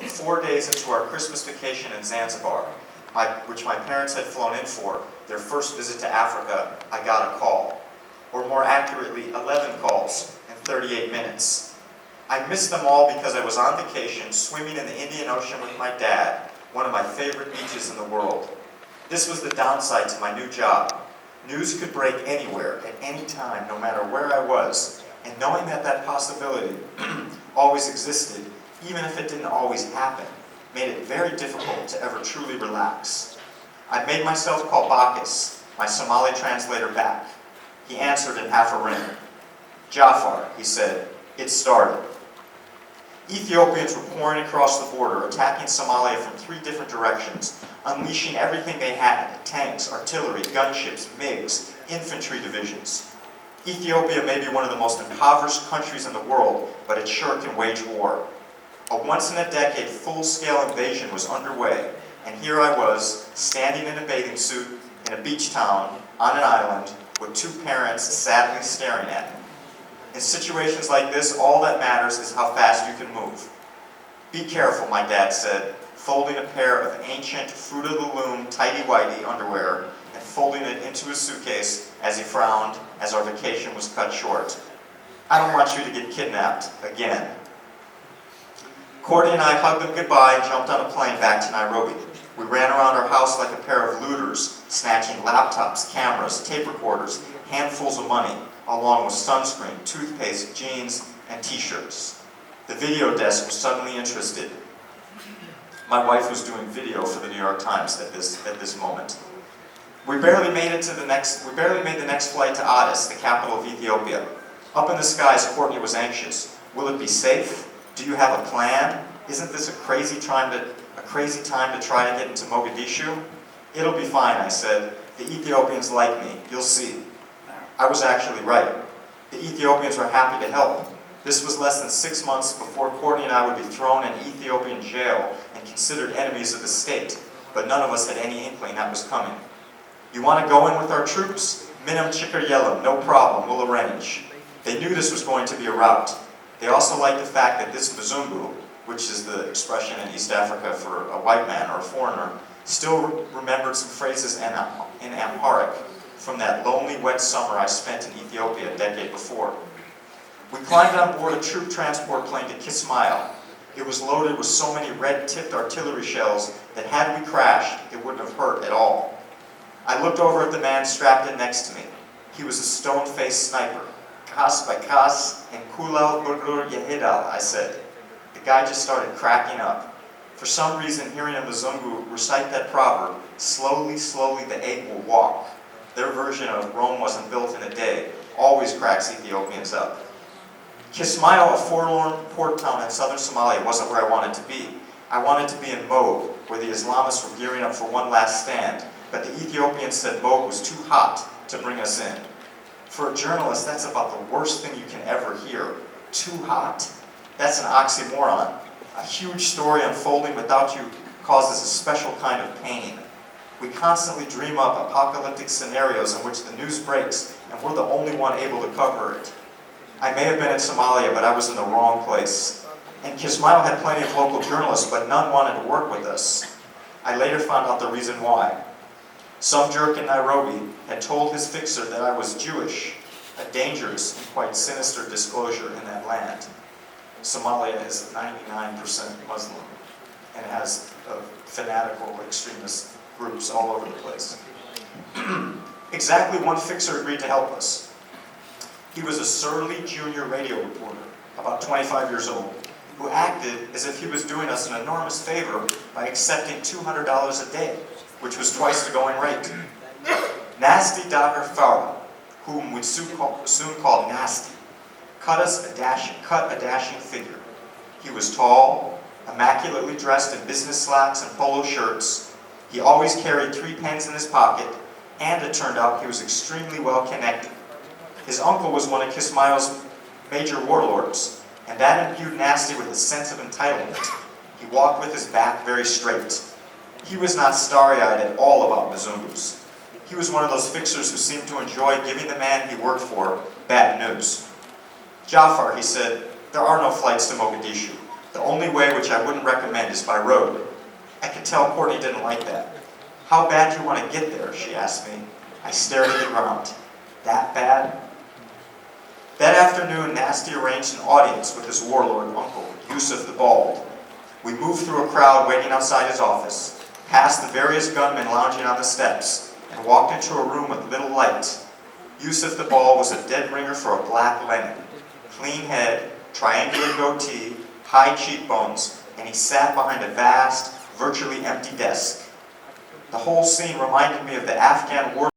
4 days into our Christmas vacation in Zanzibar, which my parents had flown in for, their first visit to Africa, I got a call. Or more accurately, 11 calls in 38 minutes. I missed them all because I was on vacation swimming in the Indian Ocean with my dad, one of my favorite beaches in the world. This was the downside to my new job. News could break anywhere, at any time, no matter where I was, and knowing that that possibility always existed, even if it didn't always happen, made it very difficult to ever truly relax. I made myself call Bacchus, my Somali translator, back. He answered in half a ring. "Jafar," he said, "it started." Ethiopians were pouring across the border, attacking Somalia from 3 different directions, unleashing everything they had: tanks, artillery, gunships, MiGs, infantry divisions. Ethiopia may be one of the most impoverished countries in the world, but it sure can wage war. A once-in-a-decade full-scale invasion was underway, and here I was, standing in a bathing suit in a beach town on an island with 2 parents sadly staring at me. In situations like this, all that matters is how fast you can move. "Be careful," my dad said, folding a pair of ancient Fruit of the Loom tighty-whitey underwear and folding it into his suitcase as he frowned as our vacation was cut short. "I don't want you to get kidnapped again." Courtney and I hugged them goodbye and jumped on a plane back to Nairobi. We ran around our house like a pair of looters, snatching laptops, cameras, tape recorders, handfuls of money, along with sunscreen, toothpaste, jeans, and t-shirts. The video desk was suddenly interested. My wife was doing video for the New York Times at this moment. We barely made the next flight to Addis, the capital of Ethiopia. Up in the skies, Courtney was anxious. "Will it be safe? Do you have a plan? Isn't this a crazy time to try to get into Mogadishu?" "It'll be fine," I said. "The Ethiopians like me. You'll see." I was actually right. The Ethiopians were happy to help. This was less than 6 months before Courtney and I would be thrown in Ethiopian jail and considered enemies of the state, but none of us had any inkling that was coming. "You want to go in with our troops? Minam chikar yelam, no problem, we'll arrange." They knew this was going to be a rout. They also liked the fact that this Mzungu, which is the expression in East Africa for a white man or a foreigner, still remembered some phrases in Amharic from that lonely, wet summer I spent in Ethiopia a decade before. We climbed on board a troop transport plane to Kismayo. It was loaded with so many red-tipped artillery shells that had we crashed, it wouldn't have hurt at all. I looked over at the man strapped in next to me. He was a stone-faced sniper. "Kas by kas and kulal burgur yehidal," I said. The guy just started cracking up. For some reason, hearing a Mzungu recite that proverb, "Slowly, slowly the egg will walk," their version of "Rome wasn't built in a day," always cracks Ethiopians up. Kismayo, a forlorn port town in southern Somalia, wasn't where I wanted to be. I wanted to be in Mogue, where the Islamists were gearing up for one last stand, but the Ethiopians said Mogue was too hot to bring us in. For a journalist, that's about the worst thing you can ever hear. Too hot. That's an oxymoron. A huge story unfolding without you causes a special kind of pain. We constantly dream up apocalyptic scenarios in which the news breaks and we're the only one able to cover it. I may have been in Somalia, but I was in the wrong place. And Kismayo had plenty of local journalists, but none wanted to work with us. I later found out the reason why. Some jerk in Nairobi had told his fixer that I was Jewish, a dangerous and quite sinister disclosure in that land. Somalia is 99% Muslim and has fanatical extremist groups all over the place. Exactly one fixer agreed to help us. He was a surly junior radio reporter, about 25 years old, who acted as if he was doing us an enormous favor by accepting $200 a day, which was twice the going rate. Nasty Dhaka Lit, whom we'd soon call Nasty, cut a dashing figure. He was tall, immaculately dressed in business slacks and polo shirts. He always carried 3 pens in his pocket, and it turned out he was extremely well connected. His uncle was one of Kismayo's major warlords, and that imbued Nasty with a sense of entitlement. He walked with his back very straight. He was not starry-eyed at all about Mzungus. He was one of those fixers who seemed to enjoy giving the man he worked for bad news. "Jafar," he said, "there are no flights to Mogadishu. The only way which I wouldn't recommend is by road. I could tell Courtney didn't like that. How bad do you want to get there, she asked me. I stared at the ground. That bad? That afternoon, Nasty arranged an audience with his warlord uncle, Yusuf the Bald. We moved through a crowd waiting outside his office, past the various gunmen lounging on the steps, and walked into a room with little light. Yusuf the Bald was a dead ringer for a black Lenin. Clean head, triangular goatee, high cheekbones, and he sat behind a vast, virtually empty desk. The whole scene reminded me of the Afghan war